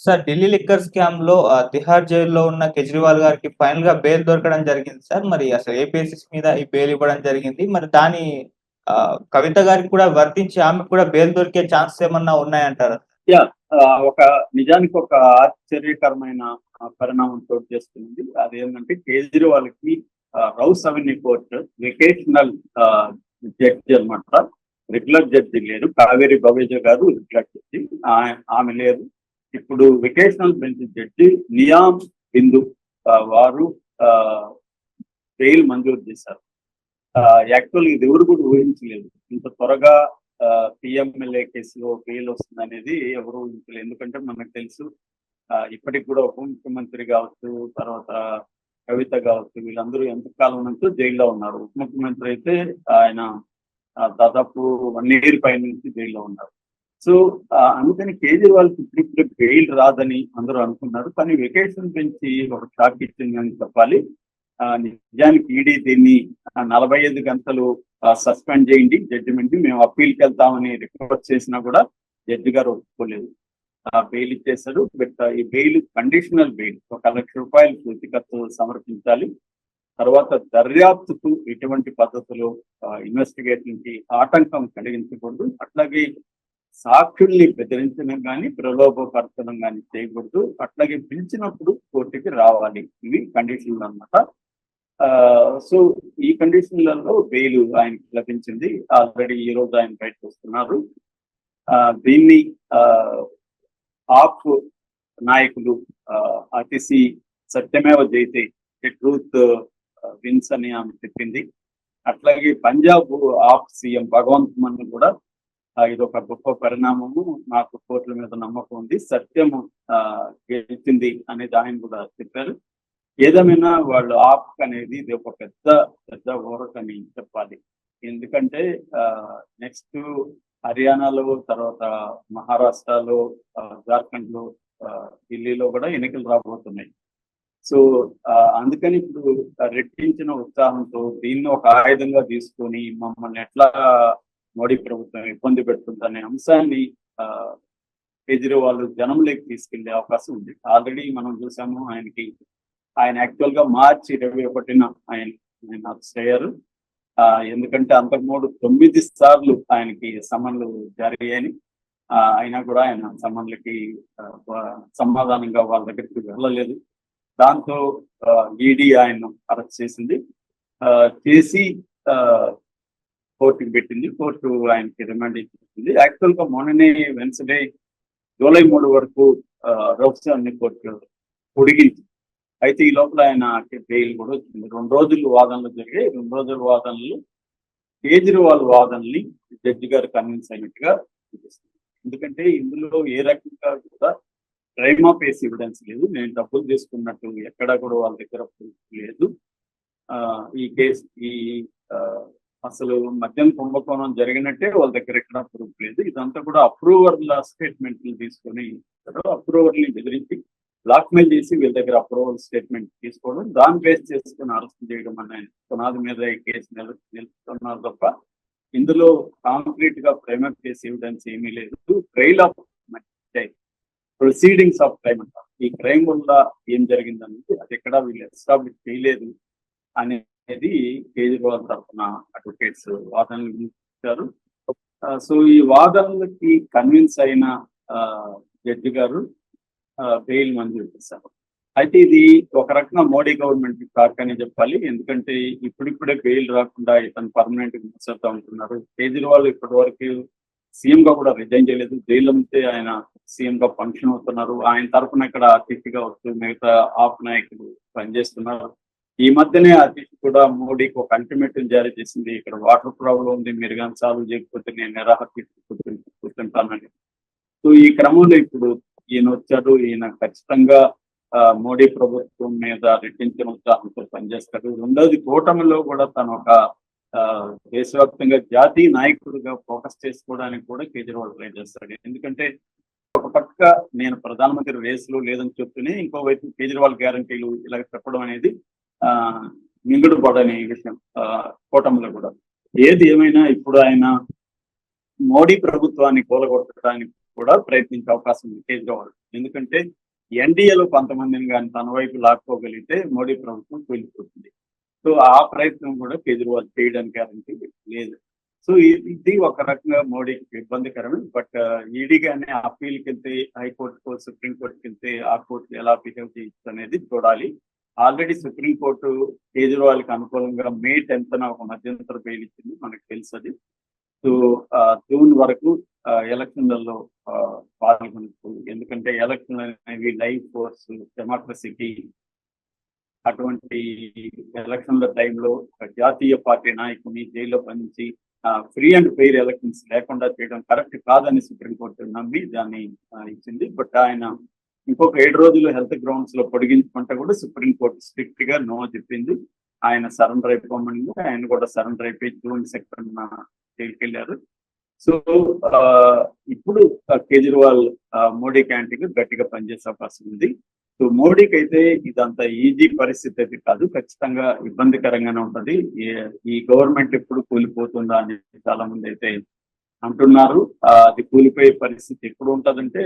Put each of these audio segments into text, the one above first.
Sir Delhi liquor scam లో తిహార్ జైలులో ఉన్న కేజ్రీవాల్ గారికి ఫైనల్ గా బెయిల్ దొరకడం జరిగింది సార్. మరి అసలు ఏ బేసిస్ మీద ఈ బెయిల్ ఇవ్వడం జరిగింది? మరి దాని కవిత గారికి కూడా వర్తించి ఆమెకు కూడా బెయిల్ దొరికే ఛాన్సెస్ ఏమన్నా ఉన్నాయంటారా? యాహ్! ఒక నిజానికి ఒక ఆశ్చర్యకరమైన పరిణామం చోటు చేసుకుంది. అదేంటంటే కేజ్రీవాల్‌కి Rouse Avenue court vacational judge అన్నమాట. రెగ్యులర్ జడ్జి లేరు. కావేరి బవేజా గారు రెగ్యులర్ జడ్జి. ఆమె లేరు. ఇప్పుడు vacational bench judge Niyay Bindu వారు బెయిల్ మంజూరు చేశారు. యాక్చువల్‌గా ఇది ఎవరు కూడా ఊహించలేదు. ఇంత త్వరగా పిఎంఎల్ఏ కేసులో బెయిల్ వస్తుంది అనేది ఎవరు ఊహించలేదు. ఎందుకంటే మనకు తెలుసు ఇప్పటికి కూడా ఉప ముఖ్యమంత్రి కావచ్చు, తర్వాత కవిత కావచ్చు, వీళ్ళందరూ ఎంతకాలం నుంచో జైల్లో ఉన్నారు. ఉప ముఖ్యమంత్రి అయితే ఆయన దాదాపు 1 year పై నుంచి జైల్లో ఉన్నారు. సో అందుకని కేజ్రీవాల్కి ఇప్పుడు బెయిల్ రాదని అందరూ అనుకున్నారు. కానీ వెకేషన్ బెంచ్ ఒక షాక్ ఇచ్చిందని చెప్పాలి. నిజానికి ఈడీ దీన్ని 45 గంటలు సస్పెండ్ చేయండి జడ్జిమెంట్, మేము అప్పీల్కి వెళ్తామని రిక్వెస్ట్ చేసినా కూడా జడ్జి గారు ఒప్పుకోలేదు. బెయిల్ ఇచ్చేశారు. బట్ ఈ బెయిల్ కండిషనల్ బెయిల్, 1 లక్ష రూపాయలు పూర్తికత్తు సమర్పించాలి. తర్వాత దర్యాప్తుకు ఎటువంటి పద్ధతులు ఇన్వెస్టిగేషన్ కి ఆటంకం కలిగించకూడదు. అట్లాగే సాక్షుల్ని బెదిరించడం కానీ ప్రలోభపరచడం కానీ చేయకూడదు. అట్లాగే పిలిచినప్పుడు కోర్టుకి రావాలి. ఇవి కండిషన్లు అన్నమాట. సో ఈ కండిషన్లలో బెయిల్ ఆయనకి లభించింది. ఆల్రెడీ ఈ రోజు ఆయన బయటకు వస్తున్నారు. దీన్ని ఆప్ నాయకులు అతిసి సత్యమేవ జైతే ట్రూత్ విన్స్ అని ఆమె చెప్పింది. అట్లాగే పంజాబ్ ఆప్ సీఎం భగవంత్ మాన్ కూడా ఇది ఒక గొప్ప పరిణామము, నాకు కోర్టుల మీద నమ్మకం ఉంది, సత్యము గెలిచింది అనేది ఆయన కూడా చెప్పారు. ఏదేమైనా వాళ్ళు ఆప్ అనేది ఇది ఒక పెద్ద ఓరక్ అని చెప్పాలి. ఎందుకంటే నెక్స్ట్ హర్యానాలో, తర్వాత మహారాష్ట్రలో, జార్ఖండ్ లో, ఢిల్లీలో కూడా ఎన్నికలు రాబోతున్నాయి. సో అందుకని ఇప్పుడు రెట్టించిన ఉత్సాహంతో దీన్ని ఒక ఆయుధంగా తీసుకొని మమ్మల్ని ఎట్లా మోడీ ప్రభుత్వం ఇబ్బంది పెడుతుందనే అంశాన్ని కేజ్రీవాల్ జనంలోకి తీసుకెళ్లే అవకాశం ఉంది. ఆల్రెడీ మనం చూసాము, ఆయన యాక్చువల్ గా March 21న ఆయన అరెస్ట్ అయ్యారు. ఎందుకంటే అంతకుముందు 9 సార్లు ఆయనకి సమన్లు జారీ అయ్యాయి. అయినా కూడా ఆయన సమన్లకి సమాధానంగా వాళ్ళ దగ్గరికి వెళ్ళలేదు. దాంతో ఈడీ ఆయన్ను అరెస్ట్ చేసింది. చేసి కోర్టుకి పెట్టింది. కోర్టు ఆయనకి రిమాండ్ ఇచ్చింది. యాక్చువల్ గా మొన్ననే వెన్స్డే July 3 వరకు రౌస్ని కోర్టు పొడిగింది. అయితే ఈ లోపల ఆయన బెయిల్ కూడా వచ్చింది. 2 రోజులు వాదనలు జరిగాయి. 2 రోజుల వాదనలు కేజ్రీవాల్ వాదనని జడ్జి గారు కన్విన్స్ అయినట్టుగా చూపిస్తుంది. ఎందుకంటే ఇందులో ఏ రకంగా కూడా క్రైమ్ ఆఫ్ ఫేస్ ఎవిడెన్స్ లేదు. నేను డబ్బులు తీసుకున్నట్టు ఎక్కడా కూడా వాళ్ళ దగ్గర ప్రూఫ్ లేదు. ఈ కేసు అసలు మద్యం కుంభకోణం జరిగినట్టే వాళ్ళ దగ్గర ఎక్కడా ప్రూఫ్ లేదు. ఇదంతా కూడా అప్రూవర్ల స్టేట్మెంట్లు తీసుకొని అప్రూవర్ని బెదిరించి బ్లాక్మెయిల్ చేసి వీళ్ళ దగ్గర అప్రూవల్ స్టేట్మెంట్ తీసుకోవడం, దాన్ని బేస్ చేసుకుని అరెస్ట్ చేయడం అనే పునాది మీద ఈ కేసు నిలుస్తున్నారు తప్ప ఇందులో కాంక్రీట్ గా క్రైమ్ ఆఫ్ కేసు ఎవిడెన్స్ ఏమీ లేదు. Trial of proceedings of crime అంటారు. ఈ క్రైమ్ వల్ల ఏం జరిగిందనేది అది ఎక్కడ వీళ్ళు ఎస్టాబ్లిష్ చేయలేదు అనేది కేజ్రీవాల్ తరఫున అడ్వకేట్స్ వాదనలు వినిపించారు. సో ఈ వాదనలకి కన్విన్స్ అయిన జడ్జి గారు బెయిల్ మంజూరు చేశారు. అయితే ఇది ఒక రకంగా మోడీ గవర్నమెంట్ కాకని చెప్పాలి. ఎందుకంటే ఇప్పుడిప్పుడే బెయిల్ రాకుండా ఇతను పర్మనెంట్ గా కూర్చోతా ఉంటున్నారు. కేజ్రీవాల్ ఇప్పటి వరకు సీఎం గా కూడా రిజైన్ చేయలేదు. జైలు ఉంటే ఆయన సీఎం గా ఫంక్షన్ అవుతున్నారు. ఆయన తరఫున ఇక్కడ అతిథిగా వస్తూ మిగతా ఆప్ నాయకులు పనిచేస్తున్నారు. ఈ మధ్యనే అతిథి కూడా మోడీకి ఒక అల్టిమేటం జారీ చేసింది. ఇక్కడ వాటర్ ప్రాబ్లం ఉంది, మీరు కానీ సాల్వ్ చేయకపోతే నేను నిరాహార కూర్చుంటానని. సో ఈ క్రమంలో ఇప్పుడు ఈయన వచ్చాడు. ఈయన ఖచ్చితంగా మోడీ ప్రభుత్వం మీద రెట్టించిన ఉత్సాహంతో పనిచేస్తాడు. రెండోది కూటమిలో కూడా తను ఒక దేశవ్యాప్తంగా జాతీయ నాయకుడిగా ఫోకస్ చేసుకోవడానికి కూడా కేజ్రీవాల్ ట్రై చేస్తాడు. ఎందుకంటే ఒక పక్క నేను ప్రధానమంత్రి రేసులో లేదని చెప్తూనే ఇంకోవైపు కేజ్రీవాల్ గ్యారంటీలు ఇలా చెప్పడం అనేది మింగుడు పడని విషయం కూటమిలో కూడా. ఏది ఏమైనా ఇప్పుడు ఆయన మోడీ ప్రభుత్వాన్ని కూలగొట్టడానికి కూడా ప్రయత్నించే అవకాశం ఉంది కేజ్రీవాల్. ఎందుకంటే ఎన్డీఏలో కొంతమందిని కానీ తన వైపు లాక్కోగలిగితే మోడీ ప్రభుత్వం కూలిపోతుంది. సో ఆ ప్రయత్నం కూడా కేజ్రీవాల్ చేయడానికి గ్యారంటీ లేదు. సో ఇది ఒక రకంగా మోడీకి ఇబ్బందికరమే. బట్ ఈడీ గానీ అప్పీల్కి వెళ్తే, హైకోర్టుకో సుప్రీంకోర్టుకి వెళ్తే ఆ కోర్టు ఎలా బిహేవ్ చేయొచ్చు అనేది చూడాలి. ఆల్రెడీ సుప్రీంకోర్టు కేజ్రీవాల్ కి అనుకూలంగా May 10th ఒక మధ్యంతర బెయిల్ ఇచ్చింది, మనకు తెలుసు అది. సో జూన్ వరకు ఎలక్షన్లలో పాల్గొనచ్చు. ఎందుకంటే ఎలక్షన్ అనేవి లైవ్ ఫోర్స్ డెమోక్రసీకి. అటువంటి ఎలక్షన్ల టైంలో జాతీయ పార్టీ నాయకుని జైల్లో బంధించి ఫ్రీ అండ్ ఫెయిర్ ఎలక్షన్స్ లేకుండా చేయడం కరెక్ట్ కాదని సుప్రీంకోర్టు నమ్మి దాన్ని ఇచ్చింది. బట్ ఆయన ఇంకొక 7 రోజులు హెల్త్ గ్రౌండ్స్ లో పొడిగించుకుంటే కూడా సుప్రీంకోర్టు స్ట్రిక్ట్ గా నో చెప్పింది. ఆయన సరెండర్ అయిపోమని, ఆయన కూడా సరెండర్ అయిపోయి June 2nd జైలుకి వెళ్ళారు. సో ఇప్పుడు కేజ్రీవాల్ మోడీ క్యాంటీన్ గట్టిగా పనిచేసే అవకాశం ఉంది. సో మోడీకి అయితే ఇదంతా ఈజీ పరిస్థితి అయితే కాదు, ఖచ్చితంగా ఇబ్బందికరంగానే ఉంటది. ఈ గవర్నమెంట్ ఎప్పుడు కూలిపోతుందా అని చాలా మంది అయితే అంటున్నారు. అది కూలిపోయే పరిస్థితి ఎప్పుడు ఉంటదంటే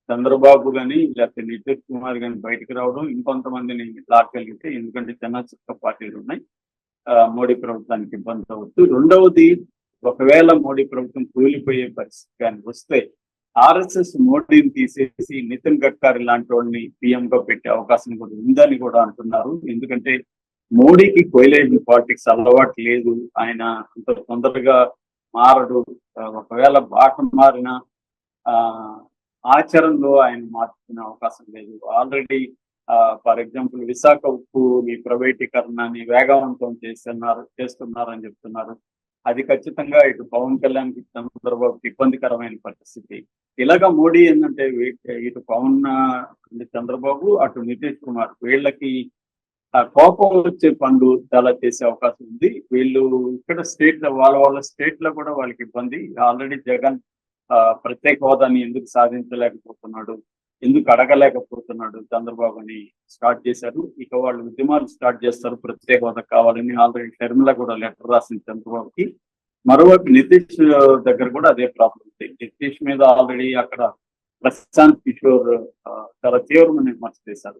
చంద్రబాబు గాని లేకపోతే నితీష్ కుమార్ గాని బయటకు రావడం, ఇంకొంతమందిని లాక్కలిగితే, ఎందుకంటే చిన్న చిన్న పార్టీలు ఉన్నాయి, మోడీ ప్రభుత్వానికి ఇబ్బంది అవ్వచ్చు. రెండవది, ఒకవేళ మోడీ ప్రభుత్వం కూలిపోయే పరిస్థితి కానీ వస్తే ఆర్ఎస్ఎస్ మోడీని తీసేసి నితిన్ గడ్కరీ లాంటి వాళ్ళని PM గా పెట్టే అవకాశం కూడా ఉందని కూడా అంటున్నారు. ఎందుకంటే మోడీకి కొయిలేషన్ పాలిటిక్స్ అలవాటు లేదు, ఆయన అంత తొందరగా మారడు. ఒకవేళ బాట మారిన ఆచరణలో ఆయన మార్చుకునే అవకాశం లేదు. ఆల్రెడీ ఫర్ ఎగ్జాంపుల్ విశాఖ ఉక్కుని ప్రైవేటీకరణని వేగవంతం చేస్తున్నారని చెప్తున్నారు. అది ఖచ్చితంగా ఇటు పవన్ కళ్యాణ్కి, చంద్రబాబుకి ఇబ్బందికరమైన పరిస్థితి. ఇలాగా మోడీ ఏంటంటే ఇటు పవన్ చంద్రబాబు, అటు నితీష్ కుమార్, వీళ్ళకి కోపం వచ్చే పనులు చాలా చేసే అవకాశం ఉంది. వీళ్ళు ఇక్కడ స్టేట్ లో వాళ్ళ స్టేట్ లో కూడా వాళ్ళకి ఇబ్బంది. ఆల్రెడీ జగన్ ప్రత్యేక హోదాని ఎందుకు సాధించలేకపోతున్నాడు, ఎందుకు అడగలేకపోతున్నాడు చంద్రబాబుని స్టార్ట్ చేశారు. ఇక వాళ్ళు ఉద్యమాలు స్టార్ట్ చేస్తారు ప్రత్యేక హోదా కావాలని. ఆల్రెడీ షర్మిల కూడా లెటర్ రాసింది చంద్రబాబుకి. మరోవైపు నితీష్ దగ్గర కూడా అదే ప్రాబ్లం ఉంది. నితీష్ మీద ఆల్రెడీ అక్కడ ప్రశాంత్ కిషోర్ చాలా తీవ్రమైన విమర్శ చేశారు.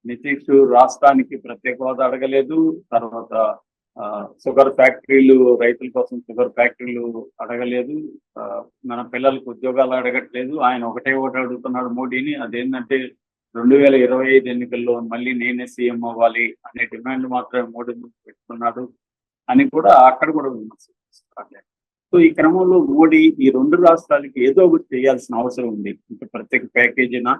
నితీష్ రాష్ట్రానికి ప్రత్యేక హోదా అడగలేదు, తర్వాత షుగర్ ఫ్యాక్టరీలు, రైతుల కోసం షుగర్ ఫ్యాక్టరీలు అడగలేదు, మన పిల్లలకు ఉద్యోగాలు అడగట్లేదు. ఆయన ఒకటే అడుగుతున్నాడు మోడీని, అదేంటంటే 2025 ఎన్నికల్లో మళ్ళీ నేనే సీఎం అవ్వాలి అనే డిమాండ్ మాత్రమే మోడీ పెట్టుకున్నాడు అని కూడా అక్కడ కూడా విమర్శిస్తారు. సో ఈ క్రమంలో మోడీ ఈ 2 రాష్ట్రాలకి ఏదో ఒకటి చేయాల్సిన అవసరం ఉంది. ఇంకా ప్రత్యేక ప్యాకేజీనా,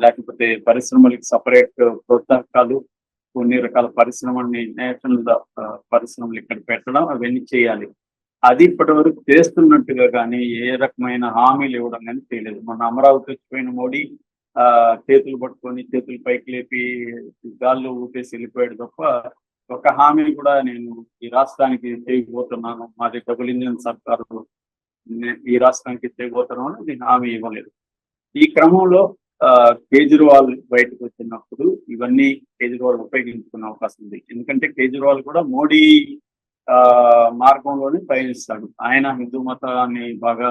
లేకపోతే పరిశ్రమలకి సపరేట్ ప్రోత్సాహకాలు, కొన్ని రకాల పరిశ్రమల్ని, నేషనల్ పరిశ్రమలు ఇక్కడ పెట్టడం, అవన్నీ చేయాలి. అది ఇప్పటి వరకు చేస్తున్నట్టుగా కానీ ఏ రకమైన హామీలు ఇవ్వడం కానీ చేయలేదు. మొన్న అమరావతి వచ్చిపోయిన మోడీ చేతులు పట్టుకొని చేతులు పైకి లేపి గాల్లో ఊపేసి వెళ్ళిపోయాడు తప్ప ఒక హామీ కూడా నేను ఈ రాష్ట్రానికి చేయబోతున్నాను, మాది డబుల్ ఇంజిన్ సర్కారు, ఈ రాష్ట్రానికి చేయబోతున్నాను అని హామీ ఇవ్వలేదు. ఈ క్రమంలో కేజ్రీవాల్ బయటకు వచ్చినప్పుడు ఇవన్నీ కేజ్రీవాల్ ఉపయోగించుకునే అవకాశం ఉంది. ఎందుకంటే కేజ్రీవాల్ కూడా మోడీ మార్గంలోనే పయనిస్తాడు. ఆయన హిందూ మతాన్ని బాగా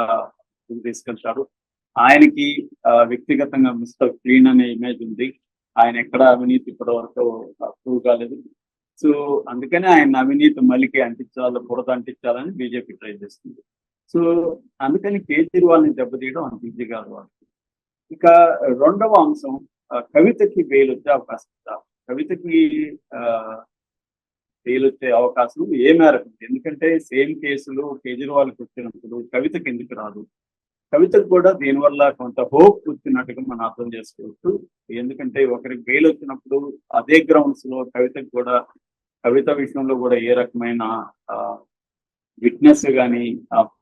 తీసుకెళ్తాడు. ఆయనకి వ్యక్తిగతంగా మిస్టర్ క్లీన్ అనే ఇమేజ్ ఉంది. ఆయన ఎక్కడ అవినీతి ఇప్పటి వరకు ప్రూవ్ కాలేదు. సో అందుకనే ఆయన అవినీతి మలికి అంటించాలి, బురద అంటించాలని బీజేపీ ట్రై చేస్తుంది. సో అందుకని కేజ్రీవాల్ని దెబ్బతీయడం అంత ఈజీ కాదు వాళ్ళకి. ఇక రెండవ అంశం, కవితకి బెయిల్ వచ్చే అవకాశం ఉందా? కవితకి బెయిల్ వచ్చే అవకాశం ఏ మేరకు ఉంది? ఎందుకంటే సేమ్ కేసులు కేజ్రీవాల్కి వచ్చినప్పుడు కవితకి ఎందుకు రాదు? కవితకు కూడా దీనివల్ల కొంత హోప్ వచ్చినట్టుగా మనం అర్థం చేసుకోవచ్చు. ఎందుకంటే ఒకరికి బెయిల్ వచ్చినప్పుడు అదే గ్రౌండ్స్ లో కవితకు కూడా, కవిత విషయంలో కూడా ఏ రకమైన విట్నెస్ కానీ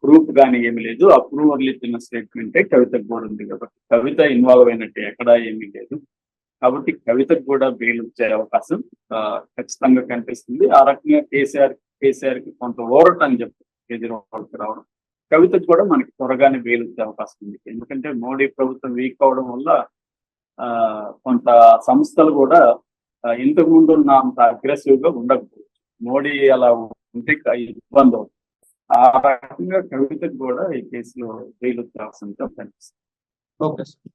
ప్రూఫ్ కానీ ఏమి లేదు. అప్రూవల్ ఇచ్చిన స్టేట్మెంటే కవితకు కూడా ఉంది కాబట్టి కవిత ఇన్వాల్వ్ అయినట్టు ఎక్కడా ఏమీ లేదు. కాబట్టి కవితకు కూడా బెయిల్ వచ్చే అవకాశం ఖచ్చితంగా కనిపిస్తుంది. ఆ రకంగా కేసీఆర్ కి కొంత ఓరట అని చెప్తారు కేజ్రీవాల్కి రావడం. కవితకు కూడా మనకి త్వరగానే బెయిల్ వచ్చే అవకాశం ఉంది. ఎందుకంటే మోడీ ప్రభుత్వం వీక్ అవడం వల్ల కొంత సంస్థలు కూడా ఇంతకు ముందు ఉన్న అంత అగ్రెసివ్ గా ఉండకపోవచ్చు. మోడీ అలా ఉంటే ఇబ్బంది అవుతుంది. ఆ రకంగా కవితకు కూడా ఈ కేసులో బెయిల్ వచ్చే అవకాశం కనిపిస్తుంది. Okay sir.